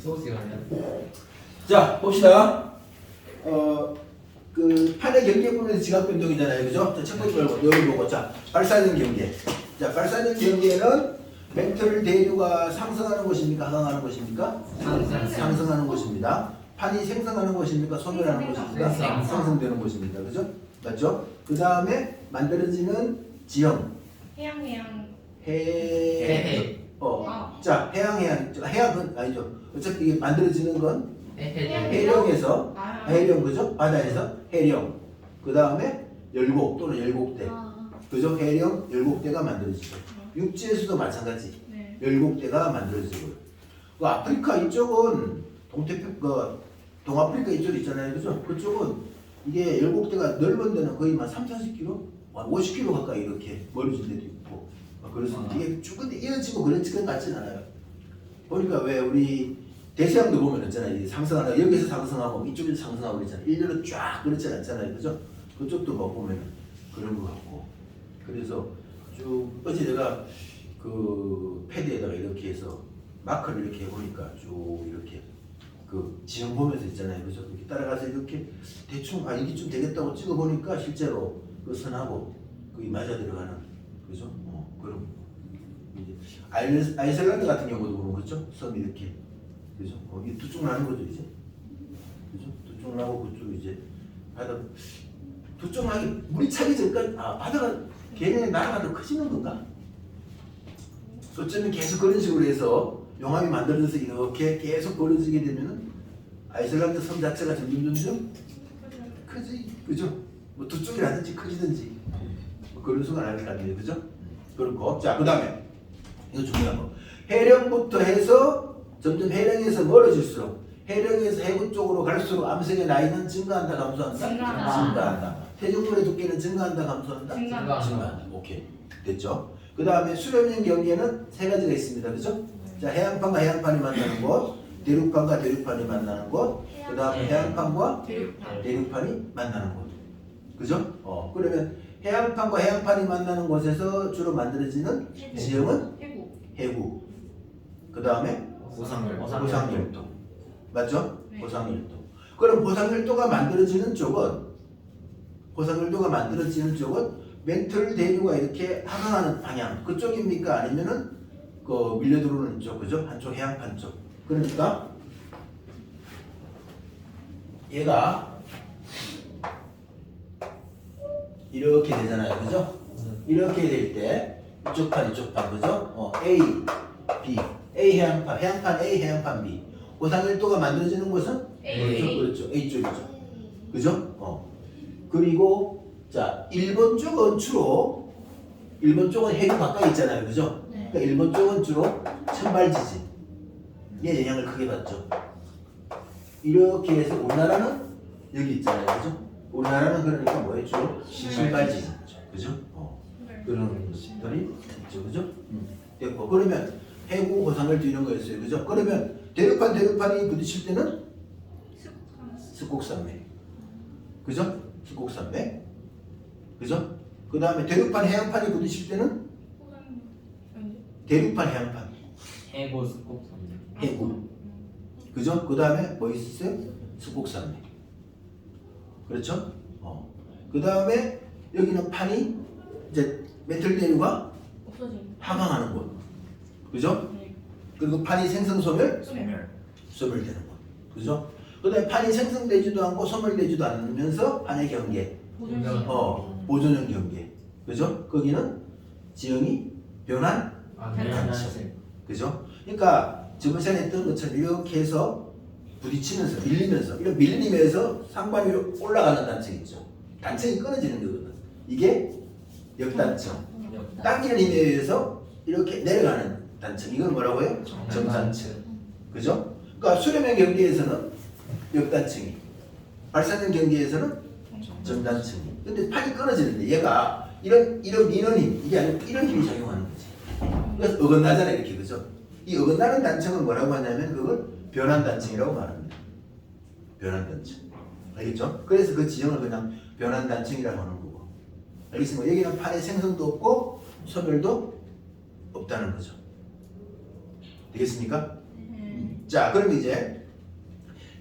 수업 시간이야? 자, 봅시다. 그 판의 경계분에서 지각 변동이잖아요, 그죠? 자, 첫 번째 말고 여기 보고, 자, 발사된 경계. 자, 발사된 경계는 멘틀 대류가 상승하는 것입니까, 하강하는 것입니까? 상승하는 것입니다. 판이 생성하는 것입니까, 소멸하는 것입니까? 상승되는 것입니다, 그죠? 맞죠? 그 다음에 만들어지는 지형. 해양. 자, 해양은 아니죠. 어차피 이게 만들어지는 건 해해. 해령에서, 해령, 그죠? 바다에서 해령. 그 다음에 열곡 또는 열곡대. 그죠? 해령, 열곡대가 만들어지죠. 육지에서도 마찬가지. 네. 열곡대가 만들어지고요. 그 아프리카 이쪽은 동아프리카 이쪽 있잖아요, 그죠? 그쪽은 이게 열곡대가 넓은 데는 거의 한 30-40km, 50km 가까이 이렇게 멀어진 데도 있고, 그렇습니다. 이게 쭉 근데 이어지고 그런 것 같진 않아요. 보니까 왜 우리 대서양도 보면 있잖아요. 이게 상승하다 여기서 상승하고 이쪽에서 상승하고 그랬잖아요. 일렬로 쫙 그렇지 않잖아요, 그죠? 그쪽도 뭐 보면 그런 것 같고. 그래서 쭉 어제 내가 그 패드에다가 이렇게 해서 마크를 이렇게 해보니까 쭉 이렇게 그 지형 보면서 있잖아요, 그죠? 이렇게 따라가서 이렇게 대충 이게 좀 되겠다고 찍어보니까 실제로 그 선하고 그게 맞아 들어가는, 그죠? 그럼 이제 아이슬란드 같은 경우도 보면 그죠? 섬이 이렇게, 그죠? 이게 두 쪽 나는 거죠, 이제, 그죠? 두 쪽 나고 그쪽 이제 바다 두 쪽 나기 물이 차기 전까지 바다가 걔네 나라가 더 커지는 건가? 어쩌면 계속 그런 식으로 해서 용암이 만들어져서 이렇게 계속 벌어지게 되면은 아이슬란드 섬 자체가 점점 크지, 그죠? 뭐 두 쪽이라든지 커지든지 뭐 그런 수가 나을 거 아니에요, 그죠? 그렇고, 자, 그 다음에 이거 중요한 거, 해령부터 해서 점점 해령에서 멀어질수록 해령에서 해구 쪽으로 갈수록 암석의 나이는 증가한다, 감소한다? 증가한다. 퇴적물의 두께는 증가한다, 감소한다? 증가한다. 오케이, 됐죠? 그 다음에 수렴형 경계는 세 가지가 있습니다, 그죠? 자, 해안판과 해안판이 만나는 곳, 대륙판과 대륙판이 만나는 곳, 그 다음에 해안판과 대륙판이 만나는 곳, 그죠? 그러면 해안판과 해안판이 만나는 곳에서 주로 만들어지는 지형은 해구. 그 다음에 보상열도. 맞죠? 네. 보상열도. 그럼 보상열도가 만들어지는 쪽은 멘틀 대류가 이렇게 하강하는 방향 그쪽입니까? 아니면은 그 밀려들어오는 쪽, 그죠? 한쪽 해안판 쪽. 그러니까 얘가 이렇게 되잖아요, 그죠? 이렇게 될 때 이쪽 판, 그죠? A, B, A 해안판, A, 해안판 B. 보상열도가 만들어지는 곳은 A. 그렇죠, A 쪽이죠, 그죠? 그리고 자, 일본 쪽은 해구 가까이 있잖아요, 그죠? 네. 그러니까 일본 쪽은 주로 천발지진, 얘 영향을 크게 받죠. 이렇게 해서 우리나라는 여기 있잖아요, 그죠? 우리나라는 그러니까 뭐예요? 주로 신발지진, 그죠? 그런 것들이 있죠, 그죠? 됐고, 그러면 해구 보상을 이런 거였어요, 그죠? 그러면 대륙판이 부딪힐 때는 습곡산맥, 그죠? 습곡산맥, 그죠? 그 다음에 대륙판 해안판이 부딪힐 때는 대륙판 해안판, 해고 습곡 선생. 해구, 그죠? 그 다음에 뭐 있었어요? 습곡산맥, 그렇죠? 그 다음에 여기는 판이 이제 멘틀 대류가 하강하는 곳, 그죠? 그리고 판이 소멸되는 곳, 그죠? 그 다음에 판이 생성되지도 않고 소멸되지도 않으면서 판의 경계, 보존형 경계, 그죠? 거기는 지형이 변한 단층, 그죠? 그러니까 저번 시간에 했던 것처럼 이렇게 해서 부딪히면서 밀리면서 상반 위로 올라가는 단층 있죠. 단층이 끊어지는 거거든. 이게 역단층. 당기는 힘에 의해서 이렇게 내려가는 단층. 이걸 뭐라고요? 정단층. 그죠? 그러니까 수렴형 경계에서는 역단층이, 발산형 경계에서는 정단층이. 근데 판이 끊어지는데 얘가 이런 미는 힘, 이게 아니고 이런 힘이 작용하는 거지. 그래서 어긋나잖아, 이렇게, 그죠? 이 어긋나는 단층은 뭐라고 하냐면 그걸 변환 단층이라고 말합니다. 변환 단층. 알겠죠? 그래서 그 지형을 그냥 변환 단층이라고 하는 거고. 알겠습니까? 여기는 판의 생성도 없고 소멸도 없다는 거죠. 되겠습니까? 자, 그럼 이제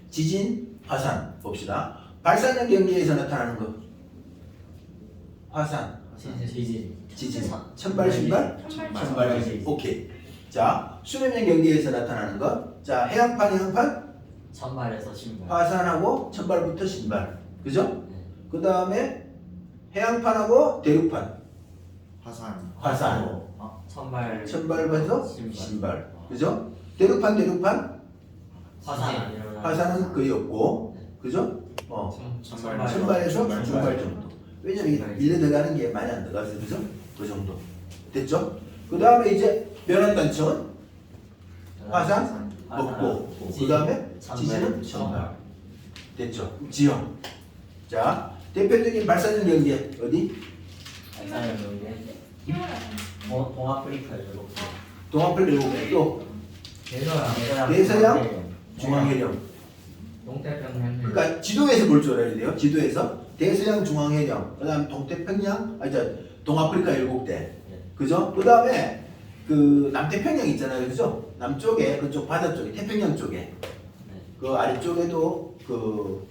지진, 화산 봅시다. 발산력 경계에서 나타나는 거. 화산, 지진, 천발, 신발, 천발. 오케이. 자, 수면력 경계에서 나타나는 거. 자, 해양판, 천발에서 신발. 화산하고 천발부터 신발. 그죠? 네. 그 다음에 해양판하고 대륙판, 화산. 화산. 천발. 천발부터 신발. 신발. 그죠? 대륙판, 화산 아니면 화산은 거의 없고. 그죠? 천발에서 중발 정도. 왜냐면 이게 밀려 들어가는 게 많이 안 들어가서 그죠? 그 정도. 됐죠? 그 다음에 이제 변환단층은 화산 없고. 그 다음에 지진은 천발. 됐죠? 지형. 자, 대표적인 발산력 경계 어디? 발산력 경계. 동아프리카 일곱 개. 동아프리카 또 대서양 중앙해령. 동태평양. 그러니까 지도에서 볼 줄 알아야 돼요. 지도에서 대서양 중앙해령, 그다음 동태평양, 동아프리카 7대, 그죠? 그다음에 그 남태평양 있잖아요, 그죠? 남쪽에 그쪽 바다 쪽에 태평양 쪽에 그 아래쪽에도 그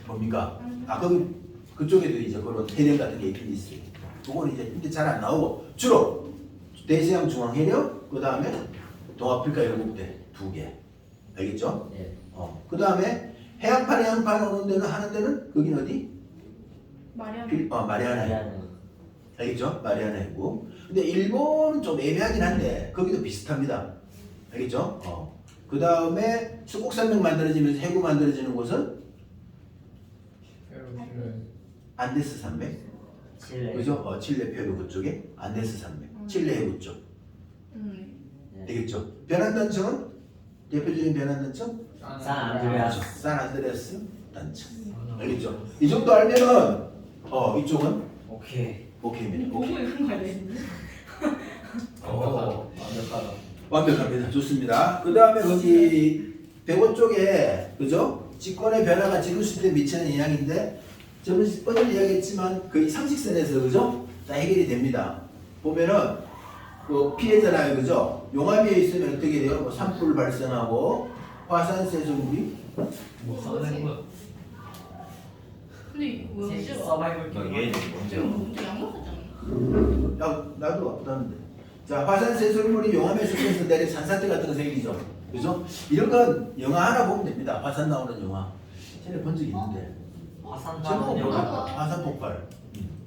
뭡니까? 거기 그쪽에도 이제 그런 해령 같은 게 있긴 있어요. 그건 이제 근데 잘 안 나오고 주로 대서양 중앙해령, 그다음에 동아프리카 7대 2개, 알겠죠? 네. 그 다음에 해양판 오는 데는 하는 데는 거긴 어디? 마리아나. 알겠죠? 마리아나이고. 근데 일본은 좀 애매하긴 한데 거기도 비슷합니다. 알겠죠? 그 다음에 수국산맥 만들어지면서 해구 만들어지는 곳은 안데스 산맥. 칠레. 그죠? 칠레 페루 그쪽에 안데스 산맥. 칠레 해구 쪽. 되겠죠? 변환단층은 대표적인 변환단층? 산안드레아스 단층. 알겠죠? 이 정도 알면은 이쪽은 오케이입니다. 보고 이런 거 알겠는데? 완벽하다. 완벽합니다. 좋습니다. 그 다음에 거기 백원 쪽에 그죠? 직권의 변화가 지구 수준에 미치는 영향인데 저는 어제 이야기했지만 거의 상식선에서 그죠? 다 해결이 됩니다. 보면은 그 피해잖아요, 그죠? 용암에 있으면 어떻게 돼요? 뭐 산불 발생하고 화산세소물이 근데 이거 왜 싫어? 서바이벌 너 게임. 얘 제가 먼저. 먼저 약 먹었잖아. 나도 아프다는데. 자, 화산세소물이 용암에 섞여서 내린 산사태 같은 거 생기죠. 그죠? 이런 건 영화 하나 보면 됩니다. 화산 나오는 영화. 전에 본 적 있는데. 화산 제목 나오는 뭐야? 영화. 화산 폭발.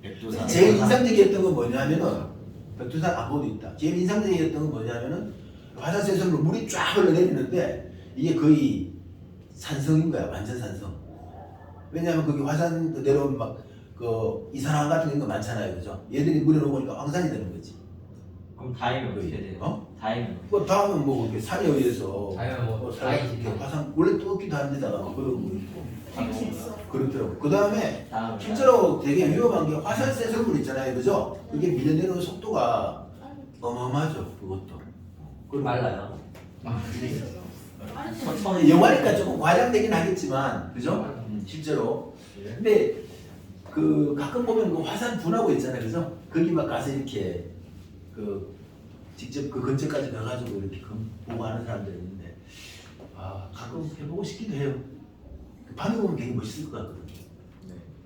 백두산. 제일 인상적이었던 건 뭐냐면은 백두산 안보도 있다. 제일 인상적이었던 건 뭐냐면은 화산세소물 물이 쫙 흘러내리는데 이게 거의 산성인 거야. 완전 산성. 왜냐하면 거기 화산 그대로 막 그 이산화황 같은 거 많잖아요, 그죠? 얘들이 물에 녹으니까 황산이 되는 거지. 그럼 다이면 어떻게 돼요? 다이면. 그 다음은 뭐 이렇게 산에 의해서 다이면 뭐 이렇게 화산 원래 뜨겁기도 한 데다가 그런 거 있고 재밌어. 그렇더라고. 그 다음에 다음. 실제로 되게 위험한 게 화산세소물 있잖아요, 그죠? 그게 밀려내는 속도가 어마어마하죠, 그것도. 그리고 말라요. 영화니까 조금 과장되긴 하겠지만, 그죠? 실제로. 근데 그 가끔 보면 그 화산 분하고 있잖아요, 그죠? 거기 막 가서 이렇게 그 직접 그 근처까지 가가지고 이렇게 보고 하는 사람들이 있는데, 가끔 해보고 싶기도 해요. 밤에 보면 되게 멋있을 것 같거든요.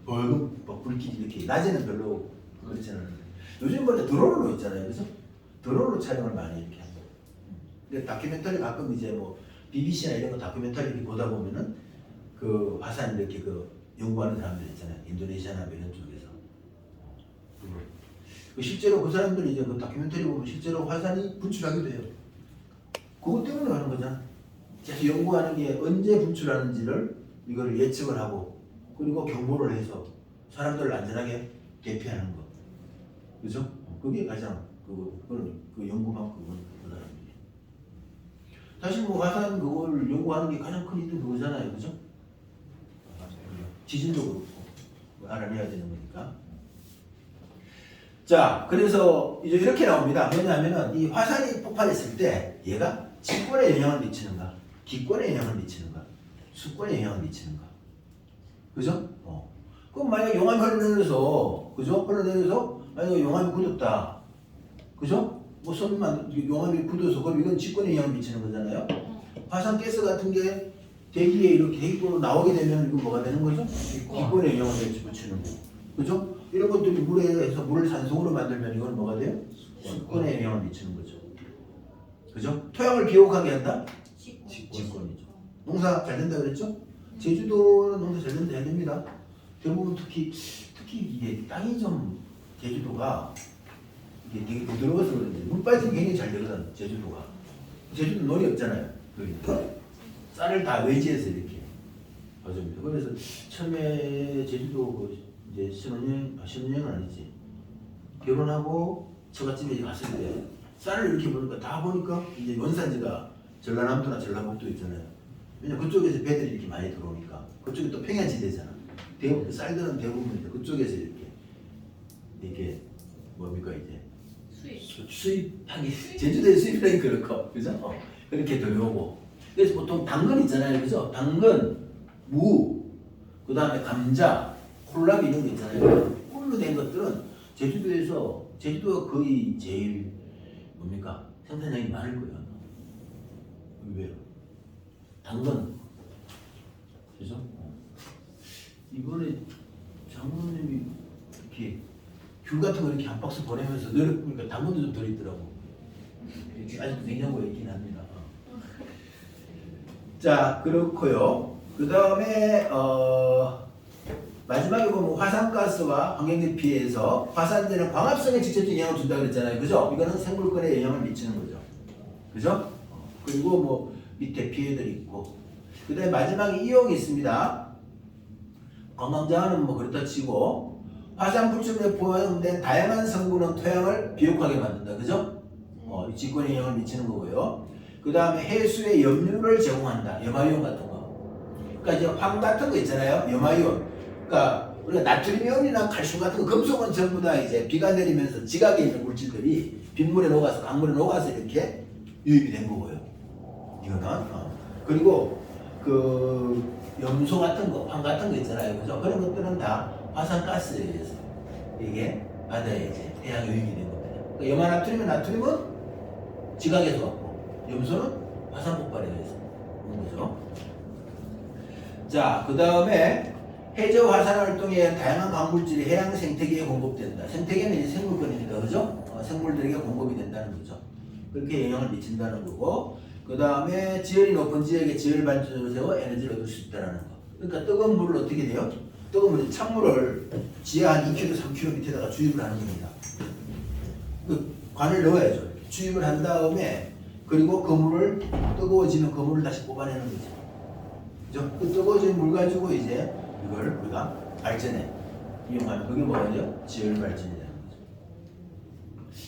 벌금 막 불길이 이렇게 낮에는 별로 그렇지 않은데 요즘 원래 드론으로 있잖아요, 그죠? 드론으로 촬영을 많이 이렇게 하고. 근데 다큐멘터리 가끔 이제 뭐 BBC나 이런 거 다큐멘터리 이렇게 보다 보면은 그 화산 이렇게 그 연구하는 사람들 있잖아요, 인도네시아나 뭐 이런 쪽에서. 그 실제로 그 사람들이 이제 그 다큐멘터리 보면 실제로 화산이 분출하기도 해요. 그것 때문에 하는 거잖아. 계속 연구하는 게 언제 분출하는지를 이거를 예측을 하고 그리고 경보를 해서 사람들을 안전하게 대피하는 거, 그죠? 그게 가장 그 연구 방법은 그 사람들이. 사실 뭐 화산 그걸 연구하는 게 가장 큰 이유는 그거잖아요, 그죠? 지진도 그렇고 알아내야 되는 거니까. 자, 그래서 이제 이렇게 나옵니다. 뭐냐면은 이 화산이 폭발했을 때 얘가 직권에 영향을 미치는가, 기권에 영향을 미치는가, 수권에 영향을 미치는가, 그죠? 그럼 만약 용암이 흘러내려서, 그죠? 흘러내려서 만약 용암이 굳었다, 그죠? 뭐 선만 용암이 굳어서 그럼 이건 직권에 영향을 미치는 거잖아요. 화산가스 같은 게 대기에 이렇게 대기권으로 나오게 되면 이거 뭐가 되는 거죠? 기권에 영향을 붙이는 거. 그죠? 이런 것들이 물에서 물을 산소로 만들면 이건 뭐가 돼요? 수권에 영향을 미치는 거죠. 그죠? 토양을 비옥하게 한다? 직권이죠. 농사 잘 된다 그랬죠? 제주도는 농사 잘 된다 해야 됩니다. 대부분 특히 이게 땅이 좀 제주도가 이게 되게 부드러워서 그런지 물 빠지면 굉장히 잘 되거든. 제주도가. 제주도 논이 없잖아요. 쌀을 다 외지에서 이렇게 가져옵니다. 그래서 처음에 제주도 그 이제 신혼여행은 아니지. 결혼하고 처갓집에 갔을 때 쌀을 이렇게 보니까 이제 원산지가 전라남도나 전라북도 있잖아요. 왜냐면 그쪽에서 배들이 이렇게 많이 들어오니까 그쪽이 또 평야지대잖아. 대부분 쌀들은 대부분 그쪽에서 이렇게 뭡니까 이제 수입하기 제주도에 수입하기 그렇고 그죠? 그렇게 들어오고 그래서 보통 당근 있잖아요, 그죠? 당근, 무, 그 다음에 감자, 콜라비 이런 거 있잖아요. 꿀로 된 것들은 제주도가 거의 제일 뭡니까 생산량이 많을 거예요. 왜요? 당근, 그죠? 이번에 장모님이 이렇게 귤 같은 거 이렇게 한 박스 보내면서 넣어보니까 당근도 좀 들어있더라고. 아직도 냉장고에 있긴 합니다. 자, 그렇고요. 그 다음에 마지막에 보면 화산가스와 환경적 피해에서 화산재는 광합성에 직접적인 영향을 준다 그랬잖아요. 그죠? 이거는 생물권에 영향을 미치는 거죠. 그죠? 그리고 뭐 밑에 피해들이 있고 그 다음에 마지막에 이용이 있습니다. 관광자는 뭐 그렇다 치고 화산 불출물에 포함된 다양한 성분은 토양을 비옥하게 만든다. 그죠? 직권에 영향을 미치는 거고요. 그 다음에 해수에 염류를 제공한다. 염화이온 같은 거. 그러니까 이제 황 같은 거 있잖아요. 염화이온. 그러니까 우리가 나트륨이온이나 칼슘 같은 거, 금속은 전부 다 이제 비가 내리면서 지각에 있는 물질들이 빗물에 녹아서 강물에 녹아서 이렇게 유입이 된 거고요. 이거는. 그리고 그 염소 같은 거, 황 같은 거 있잖아요. 그죠? 그런 것들은 다 화산가스에 의해서 이게 바다에 이제 해양에 유입이 된 겁니다. 그러니까 염화나트륨은 지각에서 왔고 염소는 화산 폭발에 의해서 온 거죠. 자, 그 다음에 해저 화산 활동에 다양한 광물질이 해양 생태계에 공급된다. 생태계는 이제 생물권이니까 그죠? 생물들에게 공급이 된다는 거죠. 그렇게 영향을 미친다는 거고, 그 다음에 지열이 높은 지역에 지열 발전소를 세워 에너지를 얻을 수 있다는 거. 그러니까 뜨거운 물을 어떻게 돼요? 뜨거운 물 찬물을 지하 한 2km, 3km 밑에다가 주입을 하는 겁니다. 그 관을 넣어야죠. 주입을 한 다음에 그리고 그 물을 뜨거워지면 그 물을 다시 뽑아내는 거죠. 그죠? 그 뜨거워진 물 가지고 이제 이걸 우리가 발전에 이용하는 그게 뭐죠? 지열 발전이라는 거죠.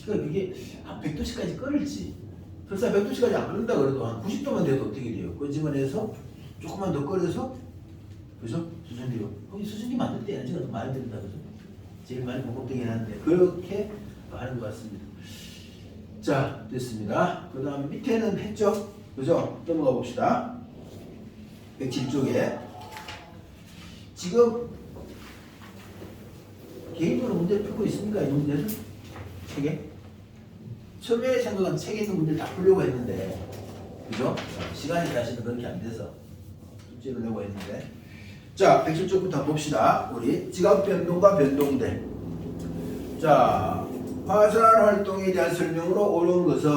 그러니까 이게 한 100도씨까지 끓을지 설사 100도씨까지 안 끓는다 그래도 한 90도만 돼도 어떻게 돼요? 끄집어 내서 조금만 더 끓여서 그죠? 수증기로 거기 수증기 만들 때 에너지가 더 많이 든다 그죠? 제일 많이 공급되긴 하는데 그렇게 하는 것 같습니다. 자, 됐습니다. 그 다음에 밑에는 했죠? 그죠? 넘어가 봅시다. 107쪽에 지금 개인적으로 문제를 풀고 있습니까? 이 문제를? 책에? 처음에 생각한 책에 있는 문제를 다 풀려고 했는데 그죠? 시간이 사실은 그렇게 안 돼서 숙제를 내고 했는데 자, 107쪽부터 봅시다. 우리 지각 변동과 변동대. 자, 화산 활동에 대한 설명으로 옳은 것은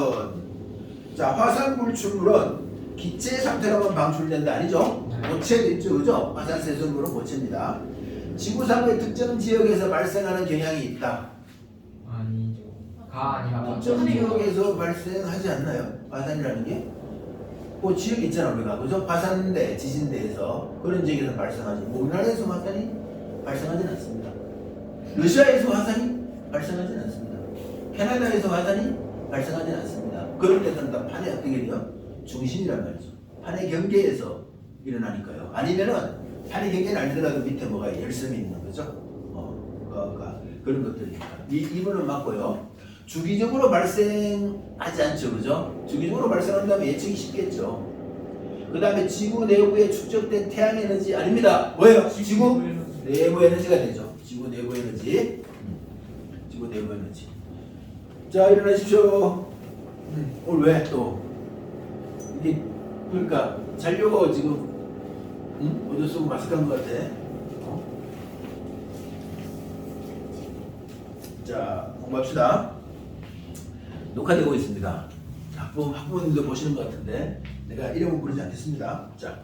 자, 화산 불출물은 기체 상태로만 방출된다 아니죠? 고체도 있죠, 그죠? 화산 세선물은 고체입니다. 지구상의 특정 지역에서 발생하는 경향이 있다. 아니죠. 가 아니라 특정 지역에서 발생하지 않나요? 화산이라는 게? 그 지역 있잖아 우리가, 그죠? 화산대, 지진대에서 그런 지역에서 발생하지. 뭐 우리나라에서 화산이 발생하지는 않습니다. 러시아에서 화산이 발생하지는 않습니다. 캐나다에서 화산이 발생하지는 않습니다. 그런 데는 다 판의 어떻게 돼요? 중심이란 말이죠. 판의 경계에서 일어나니까요. 아니면은 판의 경계는 아니더라도 밑에 뭐가 열섬이 있는 거죠. 그런 것들이니까. 이분은 맞고요. 주기적으로 발생하지 않죠, 그죠? 주기적으로 발생한다면 예측이 쉽겠죠. 그 다음에 지구 내부에 축적된 태양 에너지 아닙니다. 뭐예요? 지구 내부 에너지가 되죠. 지구 내부 에너지. 지구 내부 에너지. 자, 일어나십시오. 오늘 왜 또? 이게 그러니까 자료가 지금 어디 쓰고 마스크한 것 같아. 자, 공부합시다. 녹화되고 있습니다. 학부모님도 보시는 것 같은데 내가 이름은 부르지 않겠습니다. 자,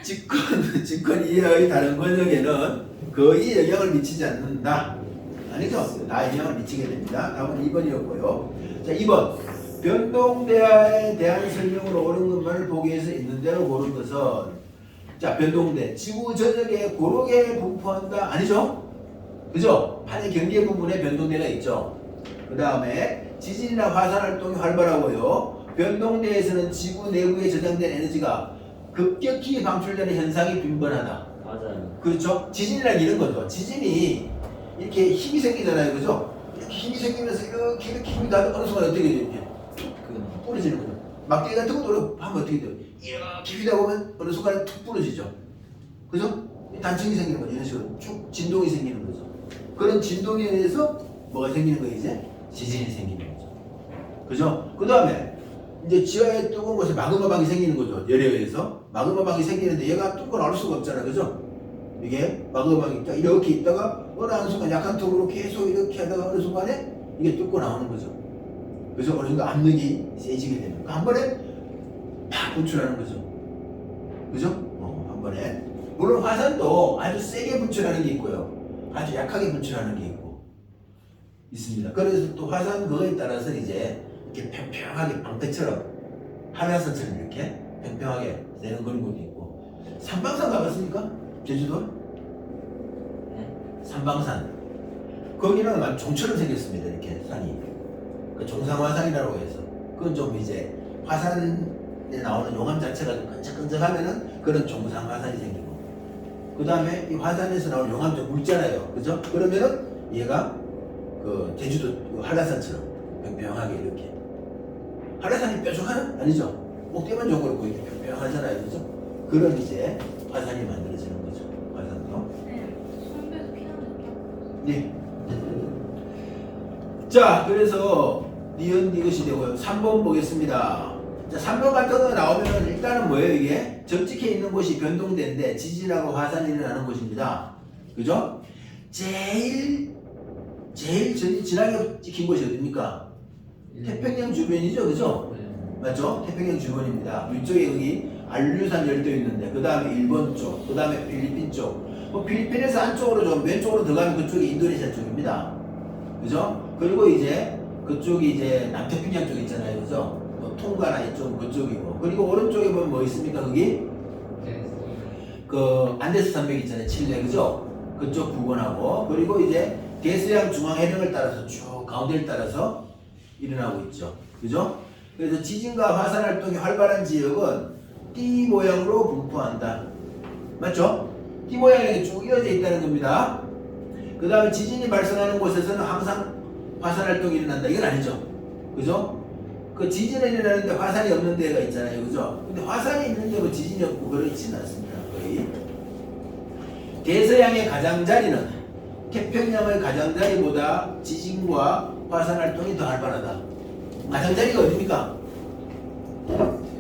직권 이하의 다른 권역에는 거의 영향을 미치지 않는다. 아니죠? 다 영향을 미치게 됩니다. 답은 2번이었고요. 자, 2번. 변동대에 대한 설명으로 옳은 것만을 보기에서 있는 대로 고른 것은 자, 변동대. 지구 전역에 고르게 분포한다. 아니죠? 그죠? 판의 경계 부분에 변동대가 있죠. 그 다음에 지진이나 화산 활동이 활발하고요. 변동대에서는 지구 내부에 저장된 에너지가 급격히 방출되는 현상이 빈번하다. 맞아요. 그렇죠? 지진이란 이런 거죠. 지진이 이렇게 힘이 생기잖아요. 그죠? 이렇게 힘이 생기면서 이렇게 힘이 가도 어느 순간 어떻게 돼요? 이렇게 툭 부러지는 거죠. 막대기 같은 것도 하면 어떻게 돼요? 이렇게 휘다 보면 어느 순간에 툭 부러지죠. 그죠? 단층이 생기는 거죠. 이런 식으로 쭉 진동이 생기는 거죠. 그런 진동에 의해서 뭐가 생기는 거예요? 이제 지진이 생기는 거죠. 그죠? 그 다음에 이제 지하에 뜨거운 곳에 마그마방이 생기는 거죠. 열에 의해서. 마그마방이 생기는데 얘가 뚫고 나올 수가 없잖아요. 그죠? 이게 마그마방이 있다. 이렇게 있다가 어느 한순간 약한 턱으로 계속 이렇게 하다가 어느 순간에 이게 뚫고 나오는 거죠. 그래서 어느 순간 압력이 세지게 되는 거예요. 한 번에 팍 분출하는 거죠. 그죠? 한 번에. 물론 화산도 아주 세게 분출하는 게 있고요. 아주 약하게 분출하는 게 있고 있습니다. 그래서 또 화산 그거에 따라서 이제 이렇게 평평하게 방패처럼 한라산처럼 이렇게 평평하게 되는 그런 곳도 있고. 삼방산 가봤습니까? 제주도? 네. 삼방산. 거기는 완전 종처럼 생겼습니다. 이렇게 산이. 그 종상화산이라고 해서. 그건 좀 이제 화산에 나오는 용암 자체가 좀 끈적끈적하면은 그런 종상화산이 생기고. 그 다음에 이 화산에서 나오는 용암 좀 묽잖아요. 그죠? 그러면은 얘가 그 제주도 그 한라산처럼 평평하게 이렇게. 한라산이 뾰족하나? 아니죠. 목대만 좀 그렇고 이렇게 평평하잖아요. 그죠? 그런 이제 화산이 만들어지는 거죠. 화산도. 네. 손배도 피나는 느낌. 네. 자, 그래서 니은 이것이 되고요. 3번 보겠습니다. 자, 3번 같은 거 나오면 일단은 뭐예요, 이게? 적직해 있는 곳이 변동대인데 지진하고 화산이 일어나는 곳입니다. 그죠? 제일 지나게 찍힌 곳이 어딥니까? 태평양 주변이죠, 그죠? 네. 맞죠? 태평양 주변입니다. 위쪽에 여기 알류산 열도 있는데, 그 다음에 일본 쪽, 그 다음에 필리핀 쪽. 뭐 필리핀에서 안쪽으로 좀 왼쪽으로 들어가면 그쪽이 인도네시아 쪽입니다. 그죠? 그리고 이제 그쪽이 이제 남태평양 쪽 있잖아요, 그죠? 뭐 통가나 이쪽 그쪽이고. 그리고 오른쪽에 보면 뭐 있습니까, 거기? 네. 그 안데스 산맥 있잖아요, 칠레, 그죠? 그쪽 부근하고. 그리고 이제 대서양 중앙 해령을 따라서 쭉 가운데를 따라서 일어나고 있죠. 그죠? 그래서 지진과 화산 활동이 활발한 지역은 띠 모양으로 분포한다. 맞죠? 띠 모양이 쭉 이어져 있다는 겁니다. 그 다음에 지진이 발생하는 곳에서는 항상 화산 활동이 일어난다. 이건 아니죠. 그죠? 그 지진이 일어나는데 화산이 없는 데가 있잖아요. 그죠? 근데 화산이 있는데 뭐 지진이 없고 그렇지는 않습니다. 거의. 대서양의 가장자리는 태평양의 가장자리보다 지진과 화산 활동이 더 활발하다. 가장자리가 어딥니까?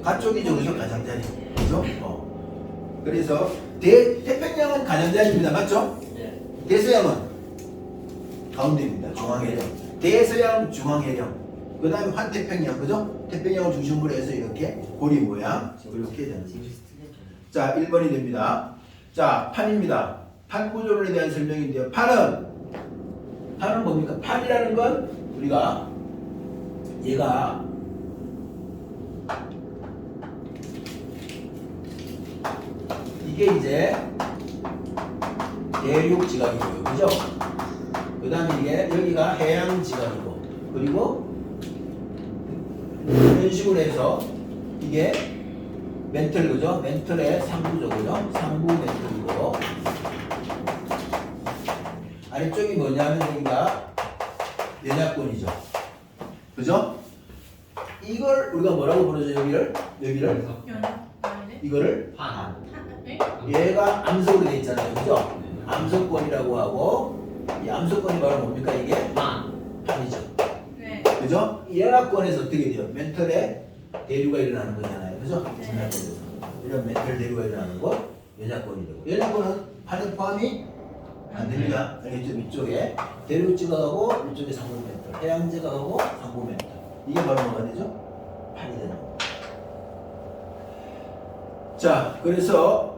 가쪽이죠. 그죠? 가장자리. 그죠? 그래서 태평양은 가장자리입니다. 맞죠? 네. 대서양은 가운데입니다. 중앙해령. 대서양 중앙해령. 그 다음에 환태평양. 그죠? 태평양을 중심으로 해서 이렇게 고리 모양. 이렇게 되는 거죠. 자, 1번이 됩니다. 자, 판입니다. 판 구조론에 대한 설명인데요. 판은 뭡니까? 판이라는 건 우리가 얘가 이게 이제 대륙 지각이고요. 그죠? 그 다음에 이게 여기가 해양 지각이고, 그리고 이런 식으로 해서 이게 멘틀, 그죠? 멘틀의 상부죠. 그죠? 상부 멘틀이고, 아래쪽이 뭐냐면 여기가 연약권이죠. 그죠? 이걸 우리가 뭐라고 부르죠? 여기를? 연락 아닌데? 이거를 판. 네? 얘가 암석으로 돼 있잖아요. 그죠? 암석권이라고 하고, 이 암석권이 바로 뭡니까? 이게 판이죠. 네. 그죠? 이 연합권에서 어떻게 돼요? 멘털에 대류가 일어나는 거잖아요. 그죠? 진화권에서 이런 멘털 대류가 일어나는 거 연약권이 되고 연약권은 판에 포함이 안 됩니다. 알겠죠? 위쪽에 대륙 지각하고 위쪽에 상부 멘털, 해양 지각하고 상부 멘털 이게 바로 뭐가 되죠? 판이 되는 거. 자, 그래서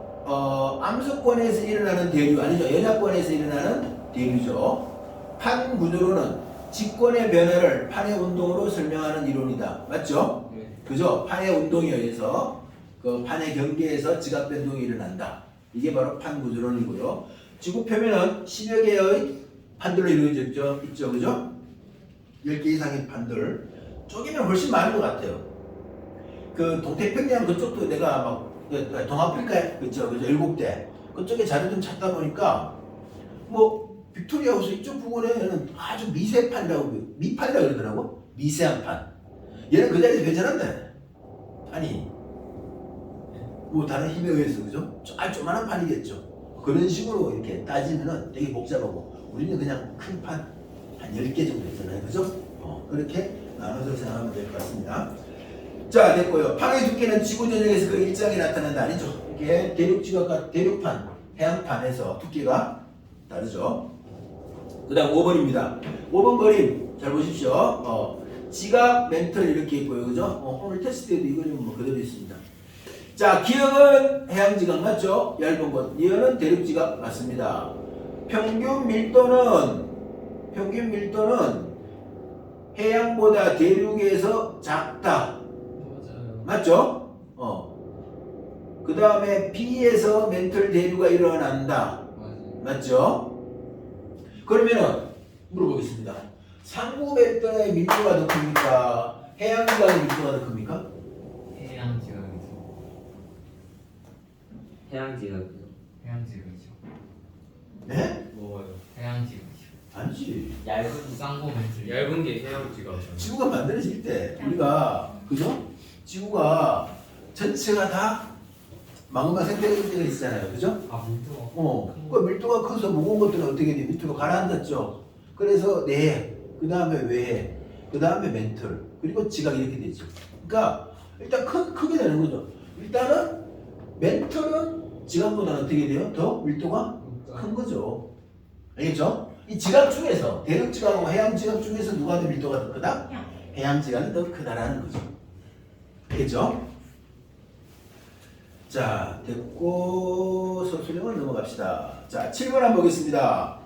암석권에서 일어나는 대류 아니죠? 연약권에서 일어나는 대류죠. 판 구조로는 직권의 변화를 판의 운동으로 설명하는 이론이다. 맞죠? 네. 그죠? 판의 운동에 의해서 그 판의 경계에서 지각 변동이 일어난다. 이게 바로 판 구조론이고요. 지구 표면은 10여 개의 판들로 이루어져 있죠. 그죠? 10개 이상의 판들. 쪼개면 훨씬 많은 것 같아요. 그 동태평양 그쪽도 내가 막 동아프리카 그죠? 7대 그쪽에 자료 좀 찾다 보니까 뭐 빅토리아 호수 이쪽 부근에는 아주 미세판이라고 미판이라고 그러더라고. 미세한 판. 얘는 그 자리에서 회전한다. 아니 뭐 다른 힘에 의해서 그죠? 조그만한 판이겠죠. 그런 식으로 이렇게 따지면은 되게 복잡하고 우리는 그냥 큰 판 한 10개 정도 있잖아요. 그죠? 그렇게 나눠서 생각하면 될 것 같습니다. 자, 됐고요. 판의 두께는 지구 전역에서 그 일정이 나타난다. 아니죠? 이게 대륙지각과 대륙판, 해양판에서 두께가 다르죠. 그 다음 5번입니다. 5번 그림 잘 보십시오. 지각 멘털 이렇게 있고요. 그죠? 오늘 테스트에도 이 그림은 뭐 그대로 있습니다. 자, 기역은 해양지각 맞죠? 얇은 곳. 이어는 대륙지각 맞습니다. 평균 밀도는 해양보다 대륙에서 작다. 맞아요. 맞죠? 그 다음에 B에서 멘털 대류가 일어난다. 맞아요. 맞죠? 그러면은 물어보겠습니다. 상부 멘털의 밀도가 더 큽니까? 해양지각의 밀도가 더 큽니까? 해양 지각이죠. 해양 지각이요. 해양 지각이죠. 네? 뭐요? 해양 지각이죠. 아니지. 얇은 쌍고 멘트. 얇은 게 해양지가 지구가 만들어질 때 우리가 그죠? 지구가 전체가 다 망마 생태계 때가 있잖아요. 그죠? 아 밀도가. 그 밀도가 커서 무거운 것들은 어떻게 돼? 밑으로 가라앉았죠. 그래서 내해, 그 다음에 외해, 그 다음에 멘털, 그리고 지각 이렇게 되죠. 그러니까 일단 크게 되는 거죠. 일단은 멘털은 지각보다는 어떻게 돼요? 더 밀도가 큰 거죠. 알겠죠? 이 지각 중에서 대륙 지각하고 해양 지각 중에서 누가 더 밀도가 더 크다? 해양 지각이 더 크다라는 거죠. 알겠죠? 자, 됐고 서술형을 넘어갑시다. 자, 7번 한번 보겠습니다.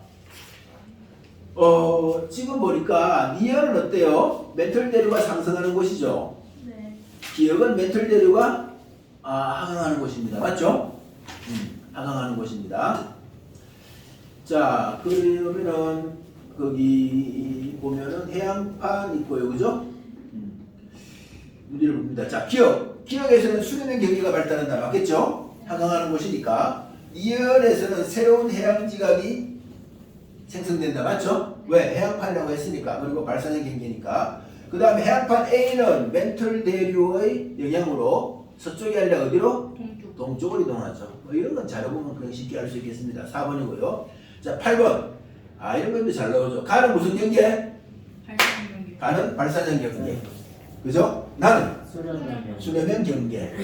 지금 보니까 니은은 어때요? 멘털 대류가 상승하는 곳이죠. 네. 기역은 멘털 대류가 하강하는 곳입니다. 맞죠? 하강하는 곳입니다. 자, 그러면은 거기 보면은 해양판 있고요, 그죠? 문제를 봅니다. 자, 기역에서는 수련의 경기가 발달한다, 맞겠죠? 하강하는 곳이니까. 이연에서는 새로운 해양 지각이 생성된다, 맞죠? 왜? 해양판이라고 했으니까. 그리고 발산의 경계니까. 그 다음에 해양판 A는 멘털 대류의 영향으로 서쪽이 아니라 어디로? 동쪽. 동쪽으로 이동하죠. 뭐 이런 건 잘 보면 그냥 쉽게 알 수 있겠습니다. 4번이고요. 자, 8번. 이런 것도 잘 나오죠. 가는 무슨 경계? 발전 경계. 가는 발산형 경계. 그죠? 나는 수련형. 수렴형 경계.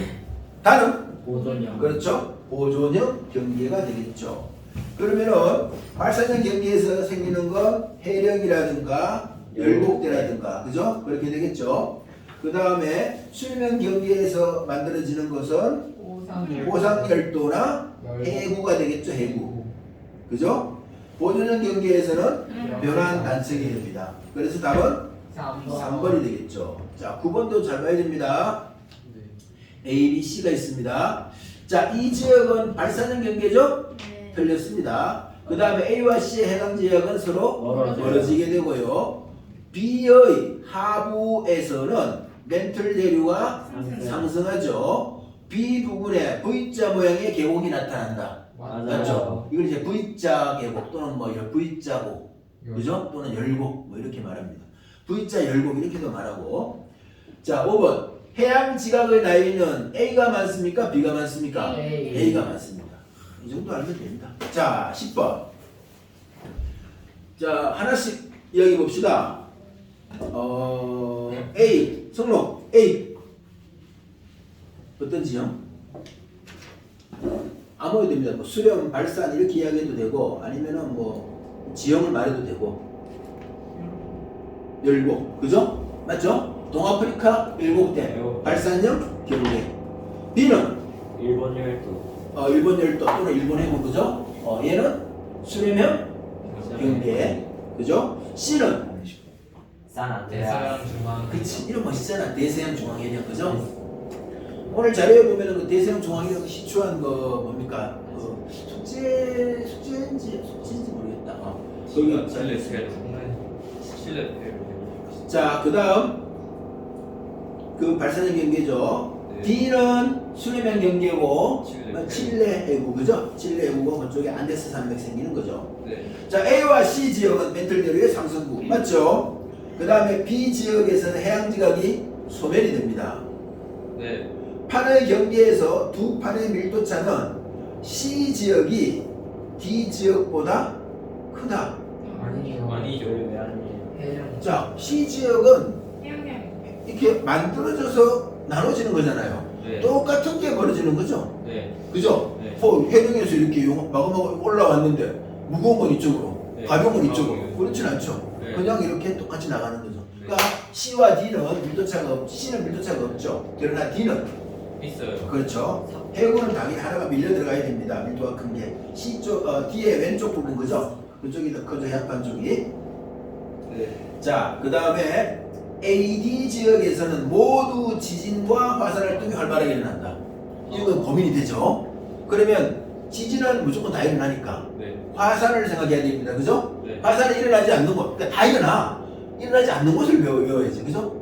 다는 보존형. 그렇죠? 보존형 경계가 되겠죠. 그러면은 발산형 경계에서 생기는 건 해력이라든가 열곡대라든가 그죠? 그렇게 되겠죠. 그 다음에 수렴형 경계에서 만들어지는 것은 호상열도나 해구가 되겠죠. 해구. 그죠? 보존형 경계에서는 변환 단층이 됩니다. 그래서 답은 3번이 되겠죠. 자, 9번도 잘 봐야 됩니다. 네. A, B, C가 있습니다. 자, 이 지역은 발산형 경계죠? 네. 틀렸습니다. 그 다음에 A와 C의 해당 지역은 서로 멀어져요. 멀어지게 되고요. B의 하부에서는 멘털 대류가 상승하죠. B 부분에 V자 모양의 계곡이 나타난다. 맞죠? 이걸 이제 V자 계곡 또는 뭐 V자곡, 그죠? 또는 열곡 뭐 이렇게 말합니다. V자 열곡 이렇게도 말하고. 자, 5번 해양 지각의 나이는 A가 많습니까? B가 많습니까? A. A가 많습니다. 이 정도 알면 됩니다. 자, 10번. 자, 하나씩 이야기 봅시다. A, 성록 A. 어떤 지형? 아무래도 됩니다. 뭐 수렴, 발산 이렇게 이야기해도 되고 아니면은 뭐 지형을 말해도 되고 열곡 그죠? 맞죠? 동아프리카 일곡대 발산형 경계. B는 일본 열도. 일본 열도 또는 일본 해군 그죠? 얘는 수렴형 경계 그죠? C는 대서양 중앙. 그치 이름 멋있잖아. 대서양 중앙해령 그죠? 오늘 자료에 보면은 그 대서양 중앙해령 시추한 거 뭡니까? 숙제인지 모르겠다. 거기 실내 자 그다음 그 발산형 경계죠. 네. D는 수렴형 경계고 칠레. 칠레 해구 그죠? 칠레 해구고 그쪽에 안데스 산맥 생기는 거죠. 네. 자 A와 C 지역은 멘틀대로의 상승구 맞죠? 그 다음에 B 지역에서는 해양지각이 소멸이 됩니다. 네. 판의 경계에서 두 판의 밀도차는 C 지역이 D 지역보다 크다. 아니요. 아니죠. 왜 아니에요? 해령. 자 C 지역은 해양형. 이렇게 만들어져서 나눠지는 거잖아요. 네. 똑같은 게 벌어지는 거죠. 네. 그죠? 네. 해령에서 이렇게 마구마구 올라왔는데 무거운 건 이쪽으로, 네. 가벼운 건 이쪽으로. 네. 그렇진 않죠. 네. 그냥 이렇게 똑같이 나가는 거죠. 네. 그러니까 C와 D는 밀도차가 C는 밀도차가 없죠. 그러나 D는 있어요. 그렇죠. 해군은 당연히 하나가 밀려 들어가야 됩니다. 밀도가 큰 게 C 쪽 D의 왼쪽 부분 그죠? 그쪽이 더 커져 해안판 쪽이. 네. 자, 그 다음에 AD 지역에서는 모두 지진과 화산 활동이 활발하게 일어난다. 이건 고민이 되죠. 그러면 지진은 무조건 다 일어나니까 네. 화산을 생각해야 됩니다. 그죠? 네. 화산이 일어나지 않는 곳, 그러니까 다 일어나. 일어나지 않는 곳을 외워야지. 그죠?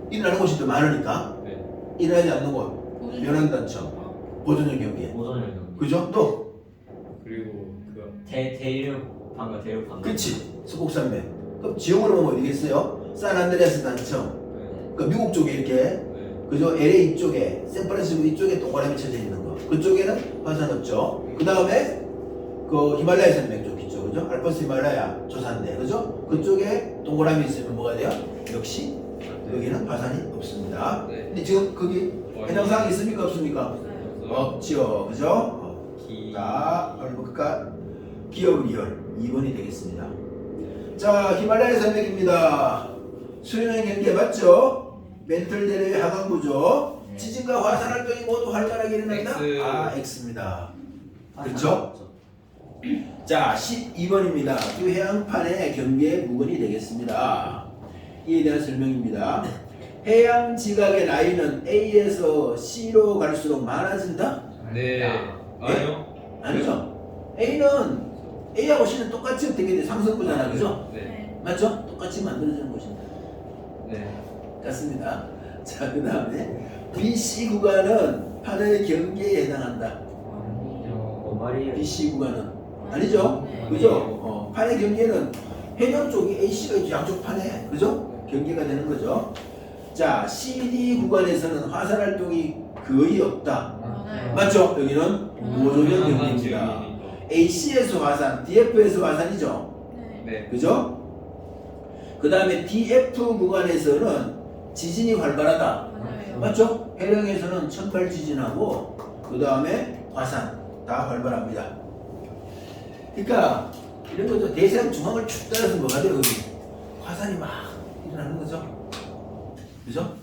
일어나는 곳이 더 많으니까. 네. 일어나지 않는 곳, 연안단청, 보존형 경계. 오전열 경계. 그죠? 또, 그리고 그거 대륙 방가 대륙 방가. 그치. 서곡산맥. 그럼 지형으로 보면 어디겠어요? 산안드레아스 단청. 네. 그 미국 쪽에 이렇게, 네. 그죠? LA 이쪽에, 샌프란시스코 이쪽에 동그라미 쳐져 있는 거. 그쪽에는 화산 없죠. 그 다음에, 그 히말라야 산맥 쪽 있죠. 그죠? 알프스 히말라야 조산대. 그죠? 그쪽에 동그라미 있으면 뭐가 돼요? 역시 여기는 화산이 없습니다. 네. 근데 지금 거기 해당사항이 있습니까? 없습니까? 없지요. 그죠? 기. 자, 얼마까 기억 리얼 2번이 되겠습니다. 자, 히말라야 산맥입니다. 수련의 경계 맞죠? 멘틀 대륙의 하강구죠. 네. 지진과 화산 활동이 모두 활발하게 일어난다? X. 아, X입니다. 아, 그렇죠? 자, 12번입니다. 두 해양판의 경계 부분이 되겠습니다. 이에 대한 설명입니다. 해양 지각의 라인은 A에서 C로 갈수록 많아진다? 네. 아니요. 아니죠. A는 A하고 C는 똑같이 어떻게 돼? 상승구잖아, 그죠? 네. 네. 맞죠? 똑같이 만들어지는 것입니다. 네. 같습니다. 자, 그 다음에 BC 구간은 판의 경계에 해당한다. 아니죠. 말이에요. BC 구간은 아니죠? 네. 그죠? 판의 경계는 해변 쪽이 AC가 있죠. 양쪽 판에. 그죠? 경계가 되는 거죠. 자, CD 구간에서는 화산 활동이 거의 없다. 맞아요. 맞죠? 여기는 보존형 경계입니다. AC에서 화산, DF에서 화산이죠. 네. 네. 그죠? 그 다음에 DF 구간에서는 지진이 활발하다. 맞아요. 맞죠? 해령에서는 천발 지진하고 그 다음에 화산 다 활발합니다. 그러니까 이런 거죠. 대서양 중앙을 쭉 따라서 뭐가 돼요? 여기 화산이 막 일어나는 거죠. 그죠?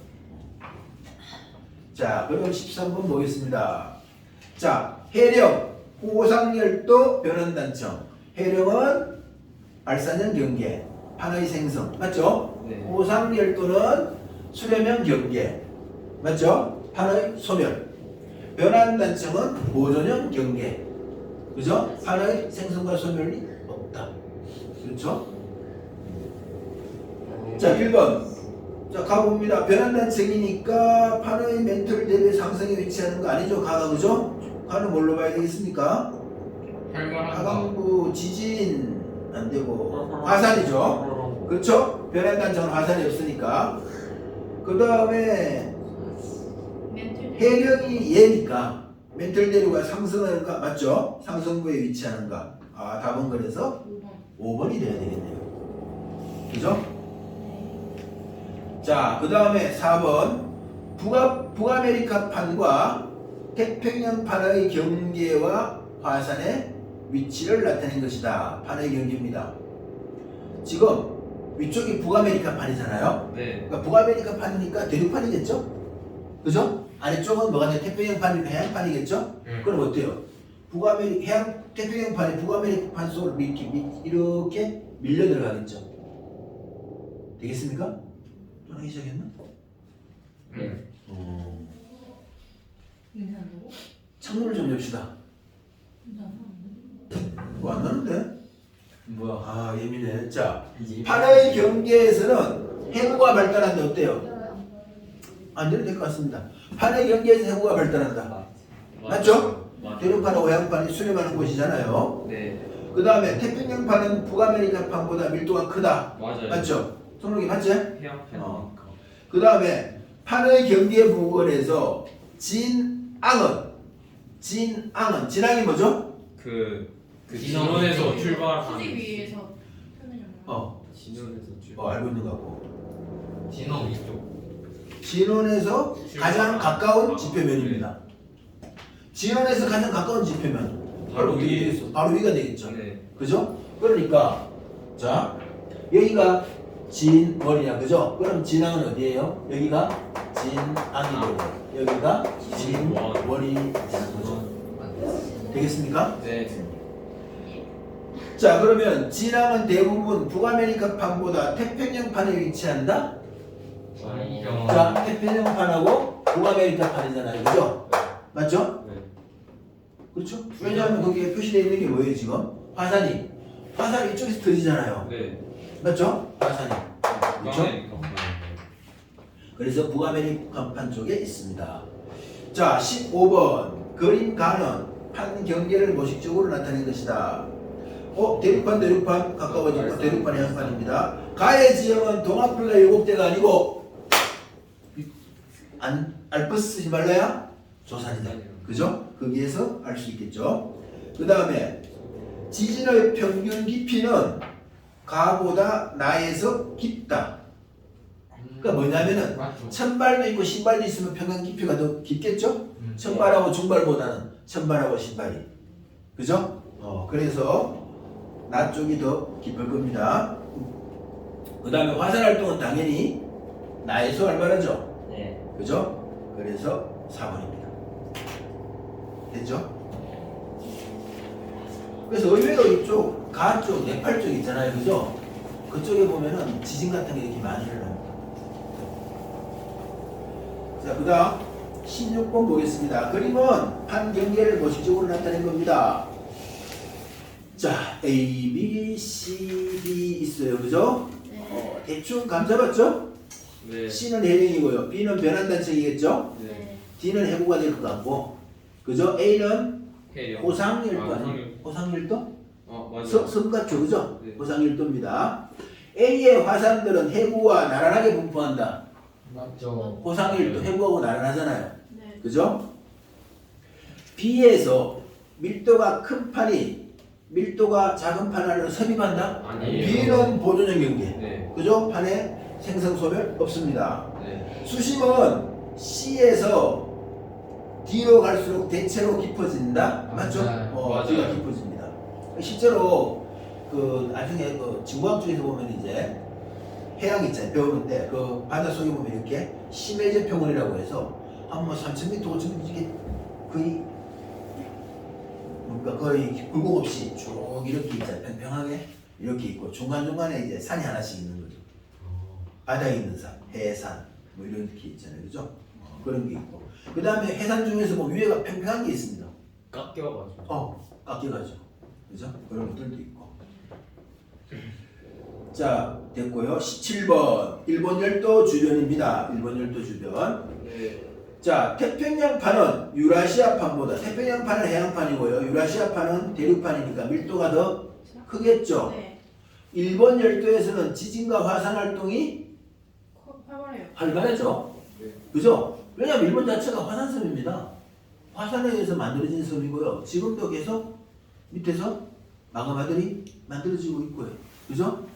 자, 그럼 13번 보겠습니다. 자, 해령, 호상열도 변환단청. 해령은 발산형 경계, 판의 생성. 맞죠? 네. 호상열도는 수렴형 경계. 맞죠? 판의 소멸. 변환단청은 보존형 경계. 그죠? 판의 생성과 소멸이 없다. 그렇죠? 자, 1번. 자, 가봅니다. 변환단청이니까 판의 멘틀 대비 상승에 위치하는 거 아니죠? 가가, 그죠? 가는 뭘로 봐야 되겠습니까? 활발한 하강부 지진 안 되고 화산이죠. 그렇죠? 변환단청은 화산이 없으니까. 그 다음에 멘틀. 해령이 얘니까 멘틀 대류가 상승하는가 맞죠? 상승부에 위치하는가. 아, 답은 그래서 5번. 5번이 돼야 되겠네요. 그죠? 자, 그 다음에 4번 북아메리카판과 태평양판의 경계와 화산의 위치를 나타낸 것이다. 판의 경계입니다. 지금 위쪽이 북아메리카판이잖아요. 네. 그러니까 북아메리카판이니까 대륙판이겠죠? 그죠? 아래쪽은 뭐가 돼? 태평양판이니까 해양판이겠죠? 그럼 어때요? 태평양판이 북아메리카판 속으로 이렇게 밀려 들어가겠죠? 되겠습니까? 떠나기 시작했나? 괜찮다고? 창문을 좀 엽시다. 뭐 안 나는데? 뭐야? 아 예민해. 자, 이제 판의 경계에서는 해구가 발달한다. 어때요? 안 돼도 될 것 같습니다. 판의 경계에서 해구가 발달한다. 맞죠? 맞죠. 대륙판하고 해양판이 수렴하는 곳이잖아요. 네. 그 다음에 태평양판은 북아메리카판보다 밀도가 크다. 맞아요. 맞죠? 손목이 맞지? 해양판. 그 다음에 판의 경계 부근에서 진앙이 뭐죠? 그 진원에서 진원에서 수직 출발한. 위에서 표면이 진원에서 출발. 알고 있는 거 같고. 진원 위쪽. 진원에서 가장 가까운 지표면입니다. 진원에서 가장 가까운 지표면 바로 어떻게 위에. 되겠어? 바로 위가 되겠죠. 네. 그죠? 그러니까 자 여기가 진원이야, 그죠? 그럼 진앙은 어디예요? 여기가 진앙이 되고 여기가 진원이 되는 거죠. 되겠습니까? 네. 자 그러면 진앙은 대부분 북아메리카판보다 태평양판에 위치한다. 아니죠. 자 태평양판하고 북아메리카판이잖아요, 그죠? 맞죠? 네. 그렇죠? 왜냐하면 거기에 표시되어 있는 게 뭐예요 지금? 화산이 이쪽에서 터지잖아요. 네. 맞죠? 화산이. 그렇죠? 북아메리카. 그래서 북아메리카판 쪽에 있습니다. 자 15번 그림 가는 판 경계를 모식적으로 나타낸 것이다. 대륙판 가까워지고 대륙판 해양판입니다. 가의 지형은 동아플라 7대가 아니고 알프스 히말라야 조산이다. 그죠? 거기에서 알 수 있겠죠. 그 다음에 지진의 평균 깊이는 가보다 나에서 깊다. 그러니까 뭐냐면은 맞죠. 천발도 있고 신발도 있으면 평균 깊이가 더 깊겠죠? 천발하고 중발보다는 천발하고 신발이. 그죠? 그래서 나 쪽이 더 깊을 겁니다. 그 다음에 화산 활동은 당연히 나에서 얼마나죠? 네. 그죠? 그래서 4번입니다. 됐죠? 그래서 의외로 이쪽 가 쪽, 네팔 쪽 있잖아요, 그죠? 그쪽에 보면은 지진 같은 게 이렇게 많이 일어납니다. 자, 그 다음 16번 보겠습니다. 그림은 판 경계를 모식적으로 나타낸 겁니다. 자, A, B, C, D 있어요, 그죠? 대충 감 잡았죠? 네. C는 해령이고요, B는 변환단층이겠죠? 네. D는 해구가 될 것 같고, 그죠? A는 해령. 호상일도 아, 아니에요? 호상일도? 맞아. 섬같죠, 그죠? 네. 호상일도입니다. A의 화산들은 해구와 나란하게 분포한다. 맞죠. 호상일도 해구하고 나란하잖아요. 네. 그죠? B에서 밀도가 큰 판이 밀도가 작은 판 안으로 섭입한다? 아니에요. B는 보존형 경계. 네. 그죠? 판에 생성 소멸 없습니다. 네. 수심은 C에서 D로 갈수록 대체로 깊어진다. 맞죠? 맞아요. D가 깊어집니다. 실제로 그 나중에 그 지구과학 쪽에서 보면 이제 해양 있잖아요. 배우는 때 그 바다 속에 보면 이렇게 심해제 평원이라고 해서 한 뭐 3,000m, 5,000m 이게 거의 그러니까 거의 굴곡 없이 쭉 이렇게 있잖아요. 평평하게 이렇게 있고 중간중간에 이제 산이 하나씩 있는 거죠. 바다에 있는 산, 해산 뭐 이렇게 있잖아요. 그죠? 그런 게 있고 그 다음에 해산 중에서 뭐 위에가 평평한 게 있습니다. 깎여가지고. 깎여가죠. 그죠? 그런 것들도 있고. 자, 됐고요. 17번 일본 열도 주변입니다. 일본 열도 주변. 네. 자, 태평양판은 유라시아판보다 태평양판은 해양판이고요. 유라시아판은 대륙판이니까 밀도가 더 크겠죠. 네. 일본 열도에서는 지진과 화산 활동이 활발해요. 활발하죠. 네. 그죠? 왜냐하면 일본 자체가 화산섬입니다. 화산에 의해서 만들어진 섬이고요. 지금도 계속 밑에서 마그마들이 만들어지고 있고요. 그죠?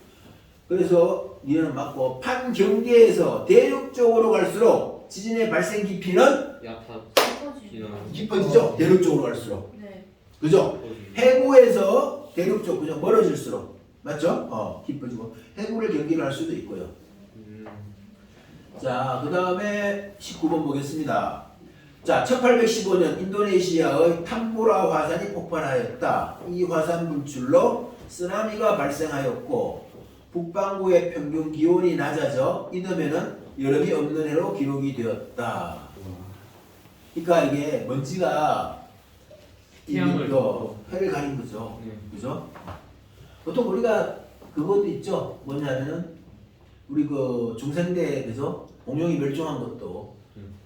그래서 이해는 맞고 판 경계에서 대륙 쪽으로 갈수록 지진의 발생 깊이는 야타 깊어지. 기능. 깊어지죠. 대륙 쪽으로 갈수록. 네. 그죠? 해구에서 대륙 쪽 그죠? 멀어질수록 맞죠? 깊어지고 해구를 경계를 할 수도 있고요. 자, 그 다음에 19번 보겠습니다. 자, 1815년 인도네시아의 탐보라 화산이 폭발하였다. 이 화산 분출로 쓰나미가 발생하였고 북반구의 평균 기온이 낮아져 이듬해는 여름이 없는 해로 기록이 되었다. 그러니까 이게 먼지가 태양을 해를 가린 거죠. 네. 그죠? 보통 우리가 그것도 있죠. 뭐냐면은 우리 그 중생대 그죠? 공룡이 멸종한 것도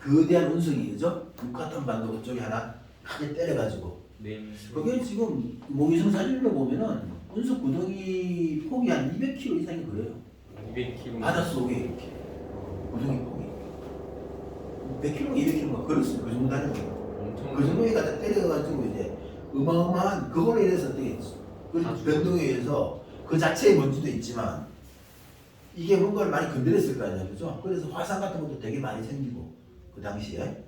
거대한 운석이 그죠? 유카탄 반도 그쪽에 하나 크게 때려가지고 네. 그게 지금 모기성 사진을 보면은 운석 구덩이 폭이 한 200km 이상이 그래요. 200km. 바닷속에 이렇게 구덩이 폭이 100km, 200km 그렇습니다. 그 정도 다는 거예요. 엄청. 그 정도에 갖다 때려가지고 이제 어마어마한 그걸로 인해서 어떻게 그 변동에 의해서 그 자체의 먼지도 있지만 이게 뭔가를 많이 건드렸을 거 아니에요, 그죠? 그래서 화산 같은 것도 되게 많이 생기고 그 당시에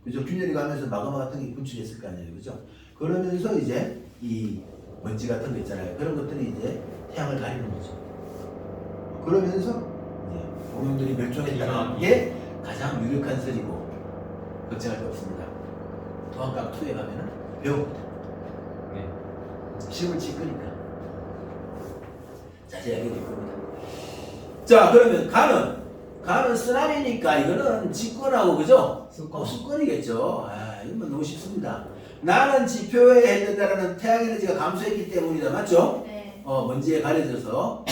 그죠? 균열이 가면서 마그마 같은 게 분출했을 거 아니에요, 그죠? 그러면서 이제 이 먼지 같은 거 있잖아요. 그런 것들이 이제 태양을 가리는 거죠. 그러면서 이제 공룡들이 멸종했다는 게 가장 유력한 설이고 걱정할 게 없습니다. 도안감 2에 가면은 배웁니다. 네. 시험을 칠 거니까 자세하게 될 겁니다. 자, 그러면 가는 쓰나미니까 이거는 직권하고 그죠? 수권이겠죠. 아, 이건 뭐 너무 쉽습니다. 나는 지표에 해당한다는 태양 에너지가 감소했기 때문이다. 맞죠? 네. 먼지에 가려져서.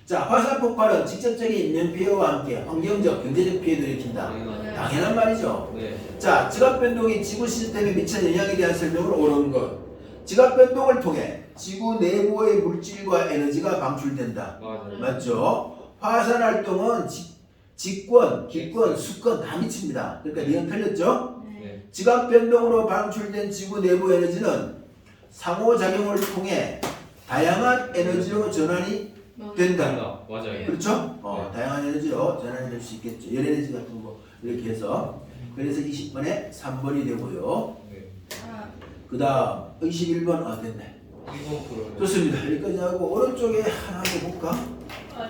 자, 화산 폭발은 직접적인 인명 피해와 함께 환경적, 경제적 피해도 일으킨다. 당연하죠. 당연한 말이죠. 네. 자, 지각 변동이 지구 시스템에 미치는 영향에 대한 설명을 옳은 것. 지각 변동을 통해 지구 내부의 물질과 에너지가 방출된다. 맞아요. 맞죠? 화산 활동은 직권, 기권, 수권 다 미칩니다. 그러니까 니은 틀렸죠? 네. 네. 지각 변동으로 방출된 지구 내부 에너지는 상호작용을 통해 다양한 에너지로 전환이 된다. 된다. 맞아요. 그렇죠? 네. 다양한 에너지로 전환이 될 수 있겠죠. 열 에너지 같은 거 이렇게 해서 그래서 20번에 3번이 되고요. 네. 아, 그 다음 21번 됐네. 1번 프로. 좋습니다. 여기까지 하고 오른쪽에 하나 한번 볼까?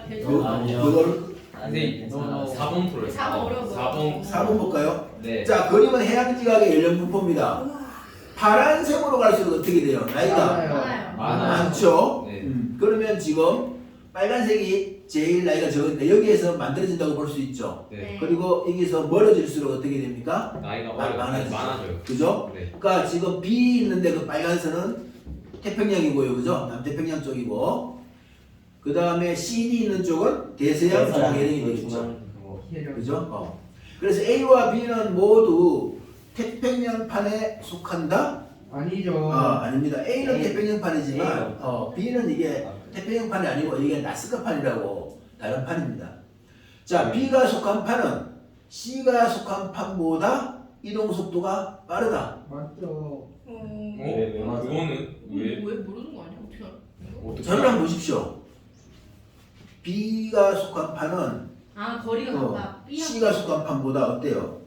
대전. 아니요. 그걸 네. 4번 프로요. 4번 어려워 보여요. 4번 볼까요? 네. 자, 그림은 해양지각의 연령 분포입니다. 파란색으로 갈수록 어떻게 돼요? 나이가 많아요. 많죠? 네. 그러면 지금 빨간색이 제일 나이가 적은데 여기에서 만들어진다고 볼 수 있죠. 네. 그리고 여기서 멀어질수록 어떻게 됩니까? 나이가 많아지죠. 많아져요. 그죠? 네. 그러니까 지금 B 있는데 그 빨간 선은 태평양이고요. 그죠? 남태평양 쪽이고 그 다음에 CD 있는 쪽은 대서양 중앙해령이 되겠죠. 그죠? 그래서 A와 B는 모두 태평양판에 속한다? 아니죠. 아닙니다. A는 A. 태평양판이지만 A가 B는 이게 태평양판이 아니고 이게 나스카판이라고 다른 판입니다. 자, B가 속한 판은 C가 속한 판보다 이동 속도가 빠르다. 맞죠. 네, 그거는 왜? 왜 모르는 거 아니야? 어떻게 알아? 어떻게? 저를 한번 보십시오. B가 속한 판은 아, 거리가 같다. C가 속한 판보다 어때요?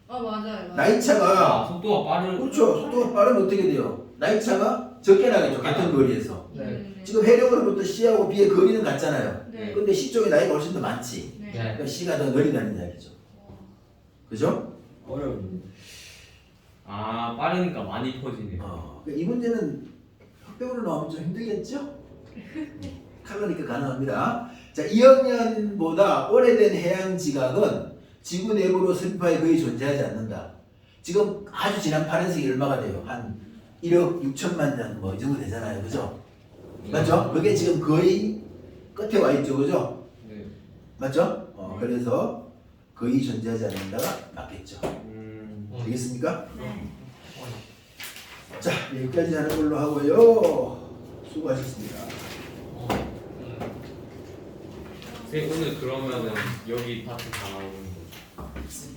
맞아요. 나이 차가 아, 속도가 빠른. 그렇죠. 속도가 빠르면 어떻게 돼요? 나이 차가 적게 나겠죠. 같은 거리에서. 네. 지금 해력으로부터 C하고 B의 거리는 같잖아요. 네. 근데 C 쪽에 나이가 훨씬 더 많지. 네. 그러니까 C가 더 느리다는 이야기죠. 그죠? 어려운데. 아, 빠르니까 많이 퍼지네. 그러니까 이 문제는 흑백으로 나오면 좀 힘들겠죠? 칼로니까 가능합니다. 자, 2억년보다 오래된 해양 지각은 지구 내부로 습파에 거의 존재하지 않는다. 지금 아주 진한 파란색이 얼마가 돼요? 한 1억 6천만 년 뭐 이 정도 되잖아요. 그죠? 맞죠? 그게 지금 거의 끝에 와 있죠. 그죠? 네. 맞죠? 그래서 거의 존재하지 않는다가 맞겠죠. 되겠습니까? 네. 자, 여기까지 하는 걸로 하고요. 수고하셨습니다. 오늘 그러면은 여기 파트 다 나오는 거죠.